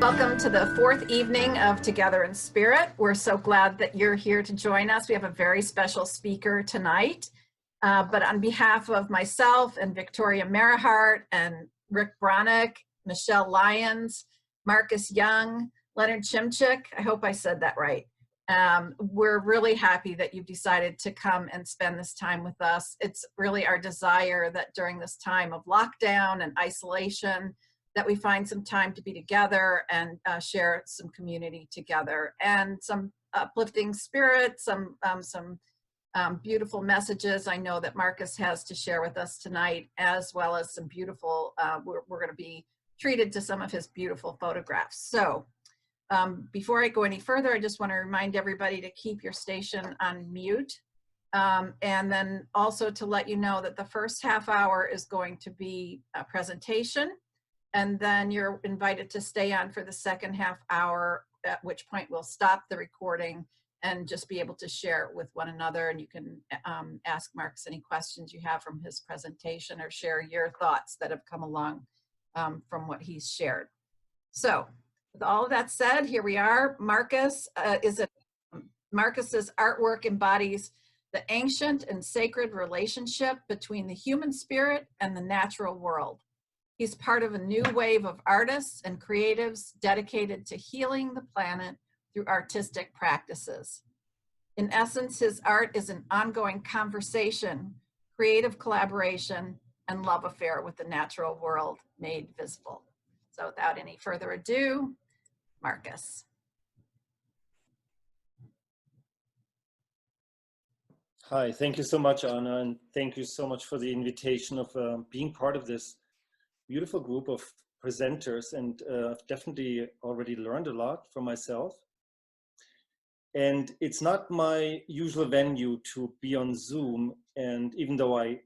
Welcome to the fourth evening of Together in Spirit. We're so glad that you're here to join us. We have a very special speaker tonight. But on behalf of myself and Victoria Merihart and Rick Bronick, Michelle Lyons, Marcus Young, Leonard Chimchik, I hope I said that right. We're really happy that you've decided to come and spend this time with us. It's really our desire that during this time of lockdown and isolation, that we find some time to be together and share some community together and some uplifting spirit, some beautiful messages I know that Marcus has to share with us tonight, as well as some beautiful, we're going to be treated to some of his beautiful photographs. So before I go any further, I just want to remind everybody to keep your station on mute. And then also to let you know that the first half hour is going to be a presentation. And then you're invited to stay on for the second half hour, at which point we'll stop the recording and just be able to share it with one another. And you can ask Marcus any questions you have from his presentation or share your thoughts that have come along from what he's shared. So with all of that said, here we are. Marcus's artwork embodies the ancient and sacred relationship between the human spirit and the natural world. He's part of a new wave of artists and creatives dedicated to healing the planet through artistic practices. In essence, his art is an ongoing conversation, creative collaboration, and love affair with the natural world made visible. So without any further ado, Marcus. Hi, thank you so much, Anna, and thank you so much for the invitation of being part of this beautiful group of presenters, and I've definitely already learned a lot from myself. And it's not my usual venue to be on Zoom, and even though I'm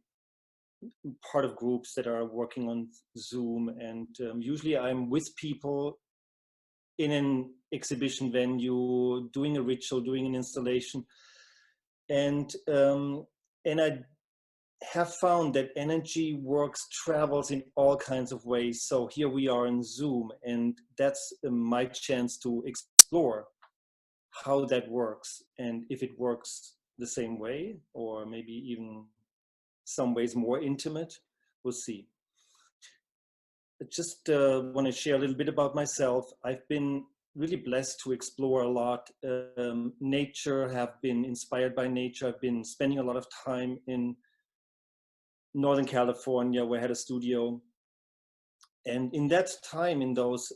part of groups that are working on Zoom, and usually I'm with people in an exhibition venue, doing a ritual, doing an installation, and I have found that energy travels in all kinds of ways. So here we are in Zoom, and that's my chance to explore how that works, and if it works the same way, or maybe even some ways more intimate, we'll see. I just want to share a little bit about myself. I've been really blessed to explore a lot. Nature, have been inspired by nature. I've been spending a lot of time in Northern California, where I had a studio. And in that time, in those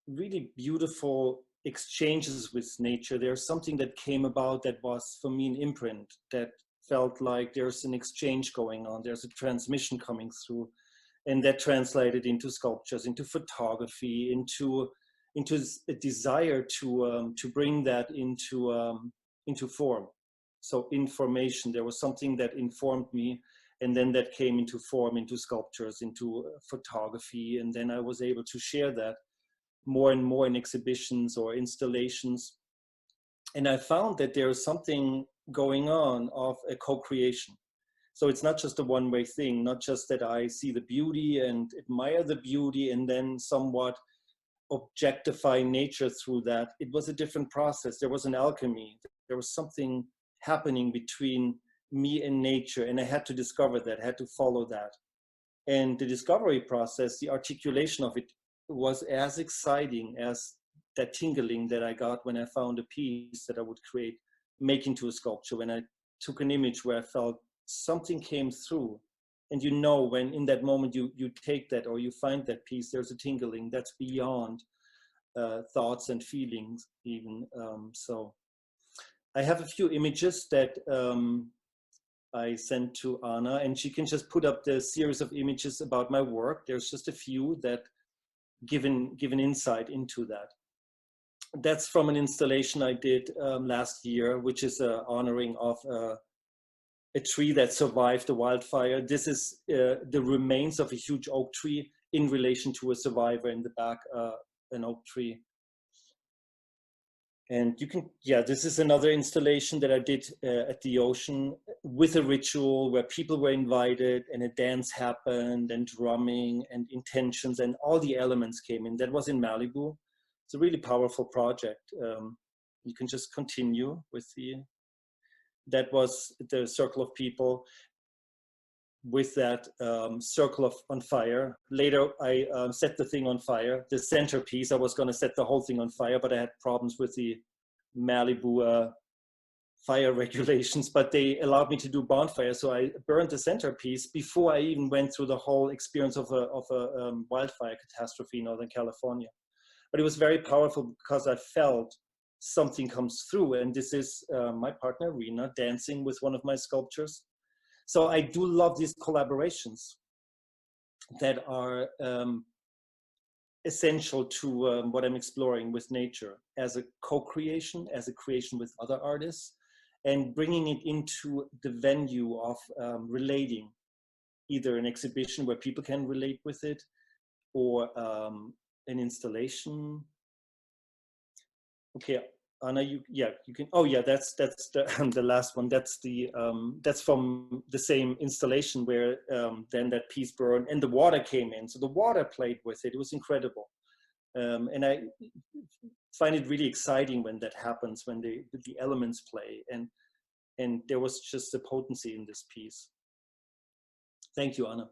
really beautiful exchanges with nature, there's something that came about that was for me an imprint, that felt like there's an exchange going on, there's a transmission coming through, and that translated into sculptures, into photography, into a desire to bring that into form. So information, there was something that informed me, and then that came into form, into sculptures, into photography, and then I was able to share that more and more in exhibitions or installations. And I found that there is something going on of a co-creation. So it's not just a one-way thing, not just that I see the beauty and admire the beauty and then somewhat objectify nature through that. It was a different process. There was an alchemy. There was something happening between me and nature, and I had to discover that, I had to follow that. And the discovery process, the articulation of it, was as exciting as that tingling that I got when I found a piece that I would create, make into a sculpture, when I took an image where I felt something came through. And you know, when in that moment you take that or you find that piece, there's a tingling that's beyond thoughts and feelings even. So I have a few images that I sent to Anna, and she can just put up the series of images about my work. There's just a few that give an insight into that. That's from an installation I did last year, which is honoring of a tree that survived the wildfire. This is the remains of a huge oak tree in relation to a survivor in the back, an oak tree. And you can, yeah, this is another installation that I did at the ocean with a ritual where people were invited and a dance happened and drumming and intentions and all the elements came in. That was in Malibu. It's a really powerful project. You can just continue with that was the circle of people with that circle on fire. Later, I set the thing on fire. The centerpiece, I was going to set the whole thing on fire, but I had problems with the Malibu fire regulations, but they allowed me to do bonfire. So I burned the centerpiece before I even went through the whole experience of a wildfire catastrophe in Northern California. But it was very powerful because I felt something comes through. And this is my partner, Rena, dancing with one of my sculptures. So I do love these collaborations that are essential to what I'm exploring with nature as a co-creation, as a creation with other artists, and bringing it into the venue of relating, either an exhibition where people can relate with it, or an installation. Okay, Anna, you can. Oh yeah, that's the last one. That's from the same installation where then that piece burned and the water came in. So the water played with it. It was incredible, and I find it really exciting when that happens, when the elements play, and there was just a potency in this piece. Thank you, Anna.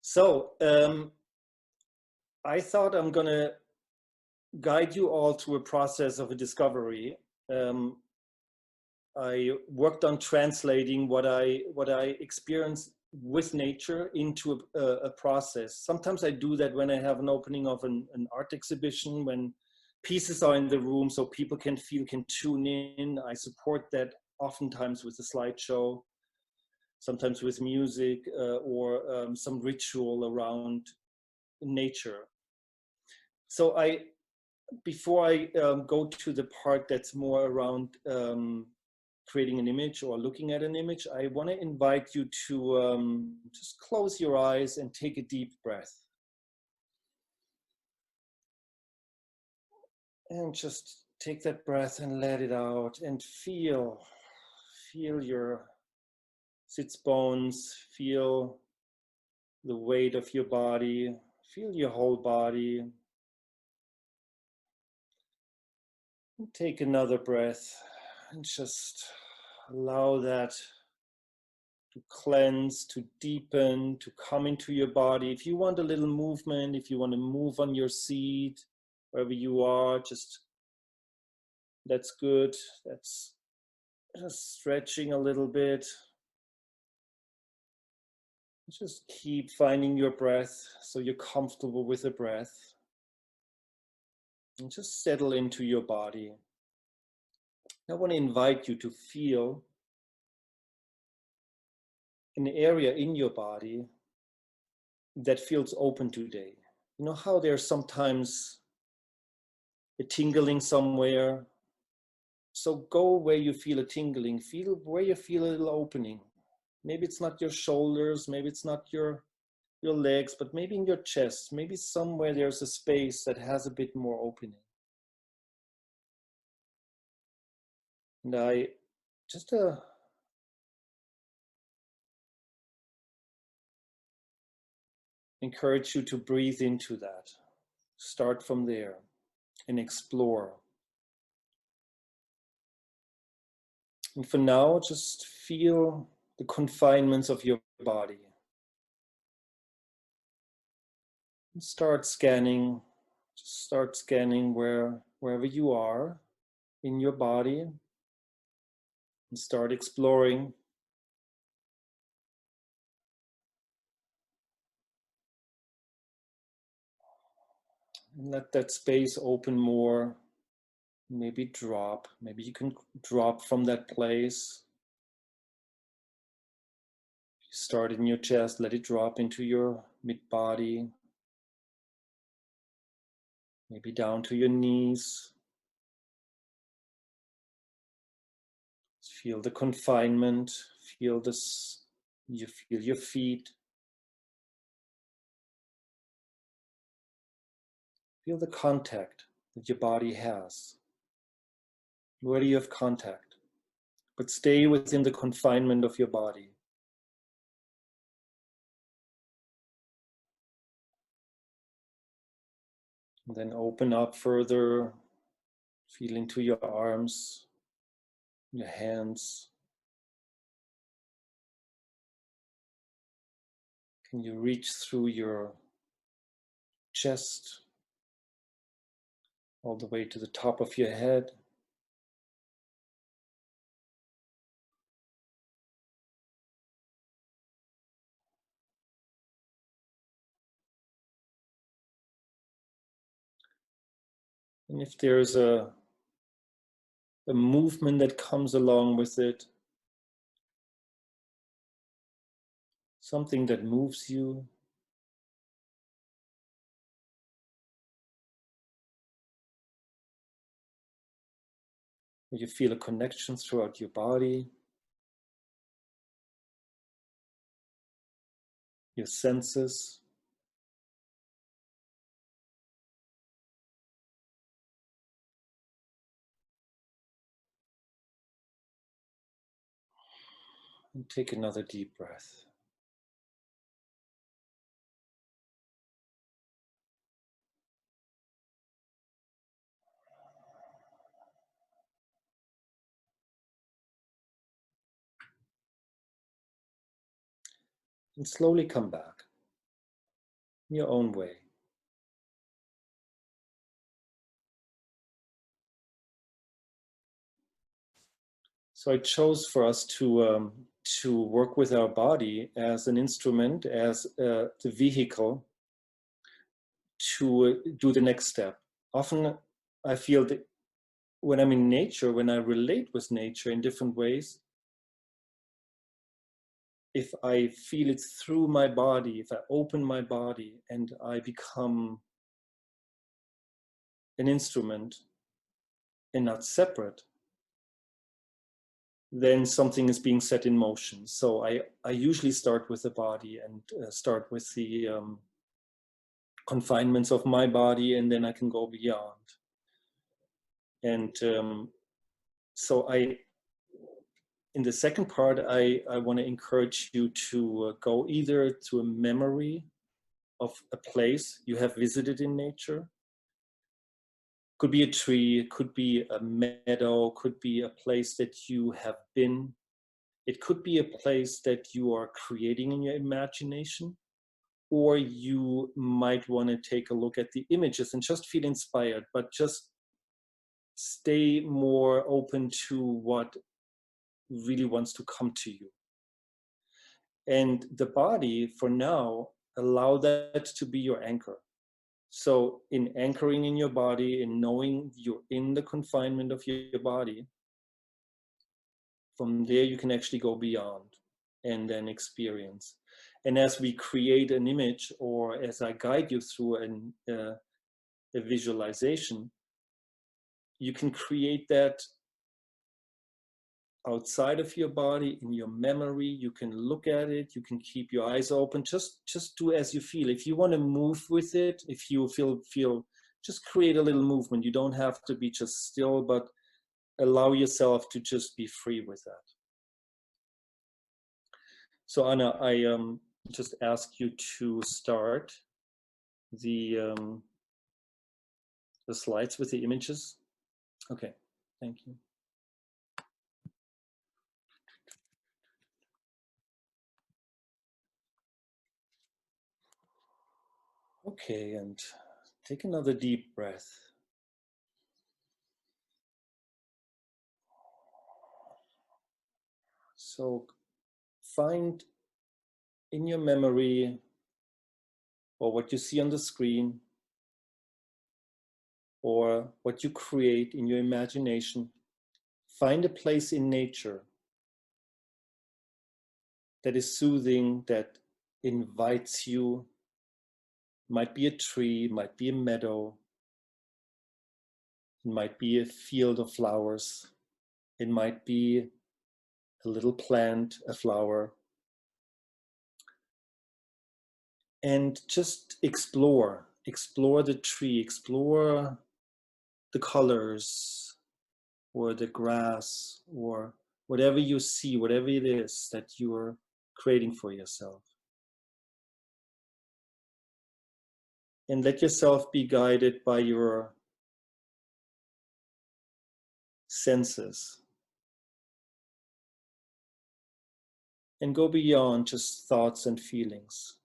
So I thought I'm gonna guide you all through a process of a discovery. I worked on translating what I experienced with nature into a process. Sometimes I do that when I have an opening of an art exhibition, when pieces are in the room so people can tune in. I support that oftentimes with a slideshow, sometimes with music or some ritual around nature. So before I go to the part that's more around creating an image or looking at an image, I want to invite you to just close your eyes and take a deep breath. And just take that breath and let it out and feel your sits bones, feel the weight of your body, feel your whole body. And take another breath and just allow that to cleanse, to deepen, to come into your body. If you want a little movement, if you want to move on your seat, wherever you are, that's good. That's just stretching a little bit. Just keep finding your breath so you're comfortable with the breath. And just settle into your body. I want to invite you to feel an area in your body that feels open today. You know how there's sometimes a tingling somewhere? So go where you feel a tingling, feel where you feel a little opening. Maybe it's not your shoulders, maybe it's not your legs, but maybe in your chest, maybe somewhere there's a space that has a bit more opening. And I just encourage you to breathe into that. Start from there and explore. And for now, just feel the confinements of your body. And start scanning. Just start scanning wherever you are in your body. And start exploring. And let that space open more. Maybe drop. Maybe you can drop from that place. Start in your chest, let it drop into your mid-body. Maybe down to your knees. Feel the confinement, feel this, you feel your feet. Feel the contact that your body has. Where do you have contact? but stay within the confinement of your body. And then open up further, feeling to your arms, your hands. Can you reach through your chest all the way to the top of your head? And if there's a movement that comes along with it, something that moves you, where you feel a connection throughout your body, your senses, and take another deep breath. And slowly come back in your own way. So I chose for us to work with our body as an instrument, as the vehicle to do the next step. Often I feel that when I'm in nature, when I relate with nature in different ways, if I feel it through my body, if I open my body and I become an instrument and not separate, then something is being set in motion. So I usually start with the body and start with the confinements of my body, and then I can go beyond. And so in the second part, I want to encourage you to go either to a memory of a place you have visited in nature. Could be a tree, it could be a meadow, could be a place that you have been. It could be a place that you are creating in your imagination, or you might want to take a look at the images and just feel inspired, but just stay more open to what really wants to come to you. And the body, for now, allow that to be your anchor. So in anchoring in your body, in knowing you're in the confinement of your body, from there you can actually go beyond and then experience. And as we create an image, or as I guide you through a visualization, you can create that outside of your body, in your memory. You can look at it, you can keep your eyes open, just do as you feel. If you want to move with it, if you feel just create a little movement. You don't have to be just still, but allow yourself to just be free with that. So Anna, I just ask you to start the slides with the images. Okay, thank you. Okay, and take another deep breath. So find in your memory, or what you see on the screen, or what you create in your imagination, find a place in nature that is soothing, that invites you. Might be a tree, might be a meadow, it might be a field of flowers, it might be a little plant, a flower. And just explore the tree, explore the colors, or the grass, or whatever you see, whatever it is that you are creating for yourself. And let yourself be guided by your senses. And go beyond just thoughts and feelings.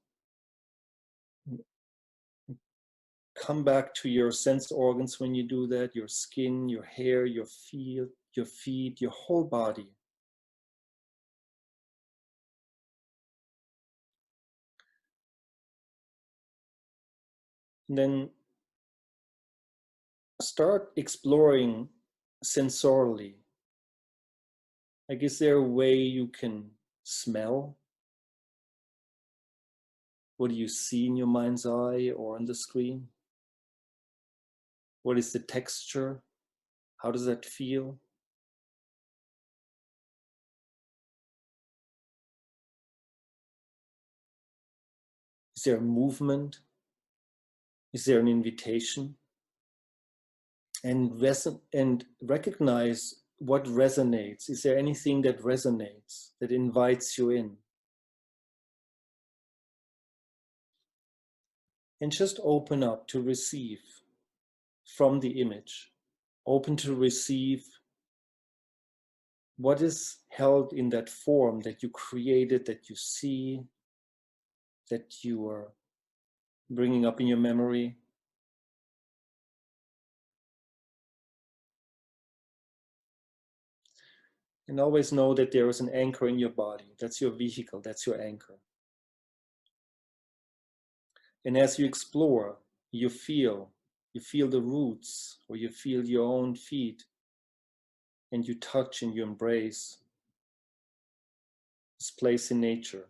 Come back to your sense organs when you do that, your skin, your hair, your feet, your whole body. And then start exploring sensorially. Like, is there a way you can smell? What do you see in your mind's eye or on the screen? What is the texture? How does that feel? Is there a movement? Is there an invitation? And recognize what resonates. Is there anything that resonates, that invites you in? And just open up to receive from the image. Open to receive what is held in that form that you created, that you see, that you are bringing up in your memory. And always know that there is an anchor in your body. That's your vehicle, that's your anchor. And as you explore, you feel the roots, or you feel your own feet, and you touch and you embrace this place in nature.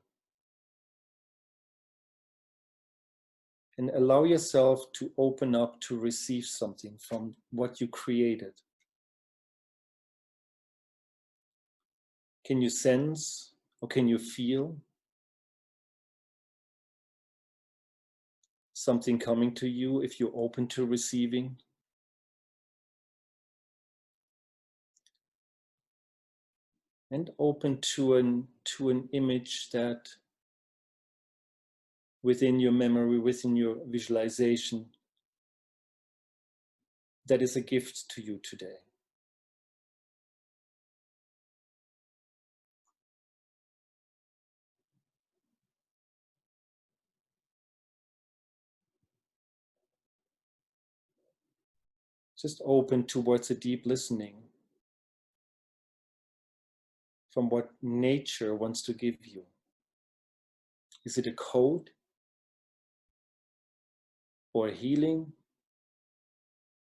And allow yourself to open up to receive something from what you created. Can you sense, or can you feel something coming to you if you're open to receiving? And open to an image that within your memory, within your visualization, that is a gift to you today. Just open towards a deep listening from what nature wants to give you. Is it a code or a healing?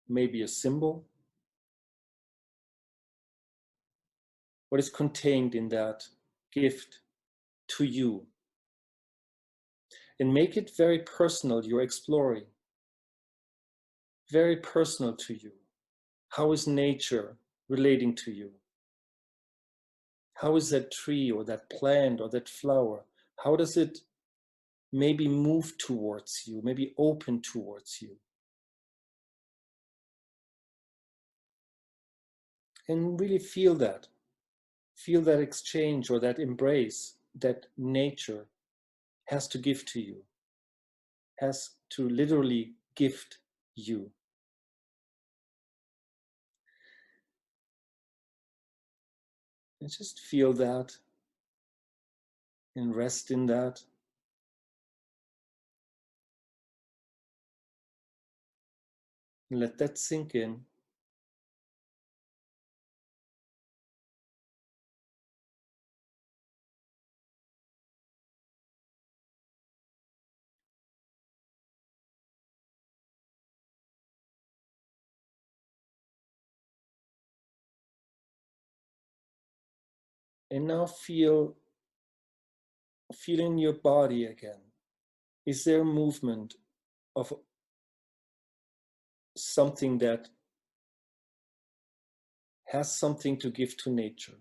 Maybe a symbol? What is contained in that gift to you? And make it very personal, you're exploring. Very personal to you. How is nature relating to you? How is that tree or that plant or that flower? How does it maybe move towards you, maybe open towards you? And really feel that exchange or that embrace that nature has to give to you, has to literally gift you. And just feel that and rest in that. And let that sink in. And now feel in your body again. Is there a movement of something that has something to give to nature?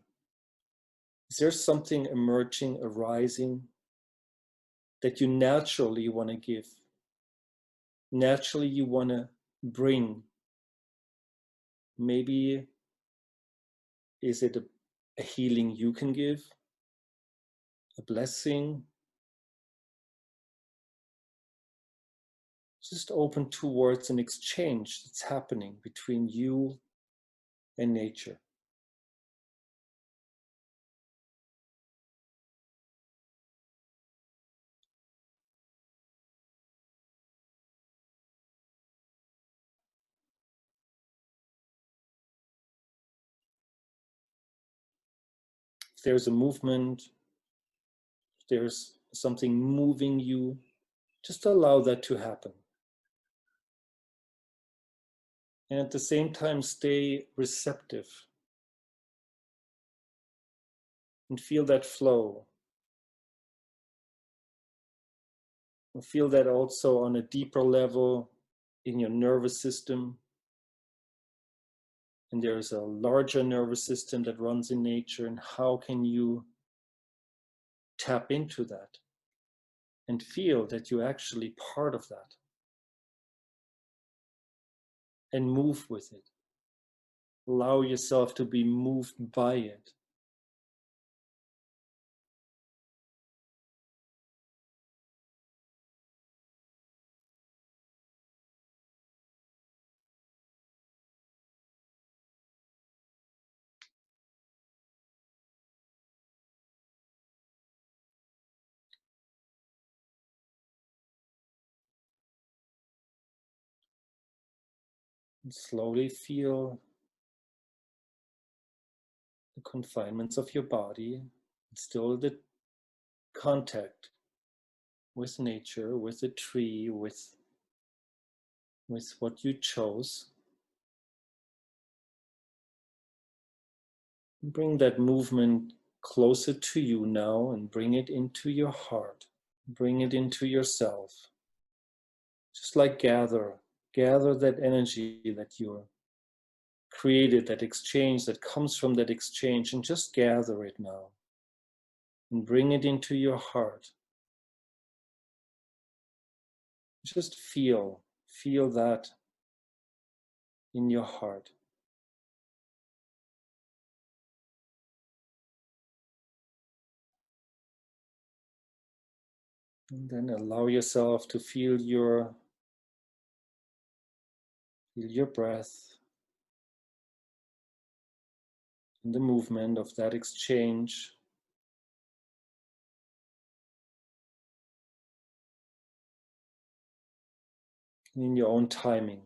Is there something emerging, arising, that you naturally want to give? Naturally you want to bring? Maybe is it a healing you can give, a blessing. Just open towards an exchange that's happening between you and nature. If there's a movement, if there's something moving you, just allow that to happen. And at the same time, stay receptive and feel that flow. And feel that also on a deeper level in your nervous system. And there's a larger nervous system that runs in nature. And how can you tap into that and feel that you're actually part of that and move with it? Allow yourself to be moved by it. And slowly feel the confinements of your body, and still the contact with nature, with the tree, with what you chose. Bring that movement closer to you now and bring it into your heart. Bring it into yourself. Just like gather that energy that you're created, that exchange that comes from that exchange, and just gather it now and bring it into your heart. Just feel that in your heart. And then allow yourself to feel your breath and the movement of that exchange. In your own timing.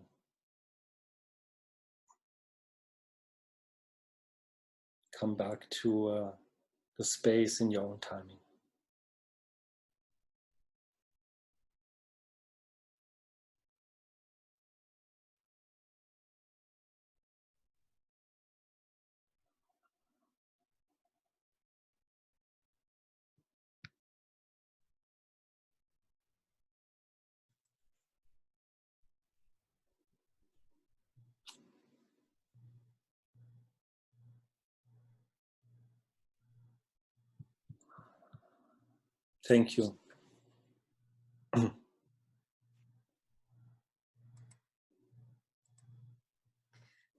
Come back to the space in your own timing. Thank you.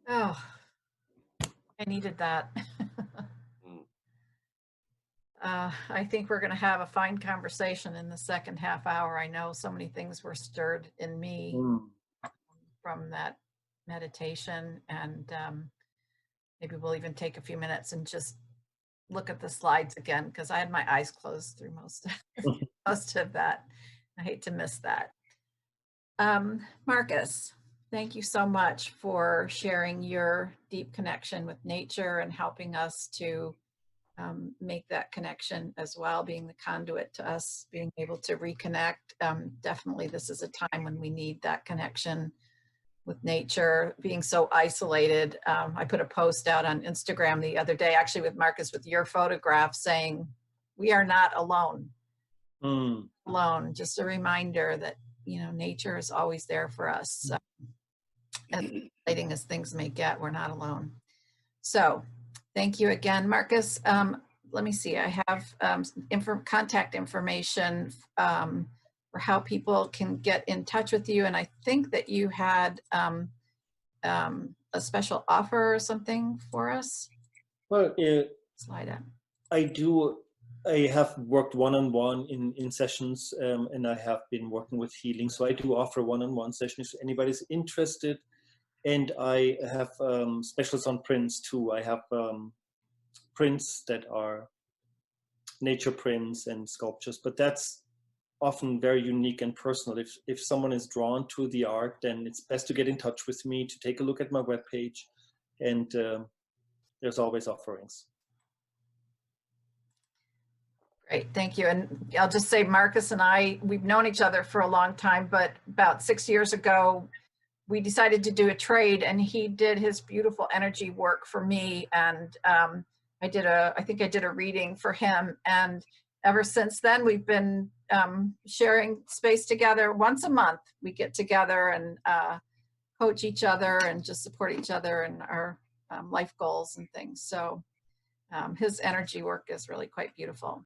Oh, I needed that. I think we're going to have a fine conversation in the second half hour. I know so many things were stirred in me from that meditation, and maybe we'll even take a few minutes and just look at the slides again, because I had my eyes closed through most of that. I hate to miss that. Marcus, thank you so much for sharing your deep connection with nature and helping us to make that connection as well, being the conduit to us being able to reconnect. Definitely this is a time when we need that connection with nature, being so isolated. I put a post out on Instagram the other day, actually with Marcus, with your photograph, saying, we are not alone. Alone. Just a reminder that, you know, nature is always there for us. As exciting as things may get, we're not alone. So thank you again, Marcus. Let me see, I have contact information for how people can get in touch with you. And I think that you had a special offer or something for us. Well, slide in. I do. I have worked one-on-one in sessions, and I have been working with healing. So I do offer one-on-one sessions if anybody's interested. And I have specials on prints too. I have prints that are nature prints and sculptures, but that's often very unique and personal. If someone is drawn to the art, then it's best to get in touch with me, to take a look at my webpage, and there's always offerings. Great, thank you. And I'll just say Marcus and I, we've known each other for a long time, but about 6 years ago, we decided to do a trade, and he did his beautiful energy work for me. And I think I did a reading for him. And ever since then, we've been sharing space together. Once a month, we get together and coach each other and just support each other in our life goals and things. So his energy work is really quite beautiful.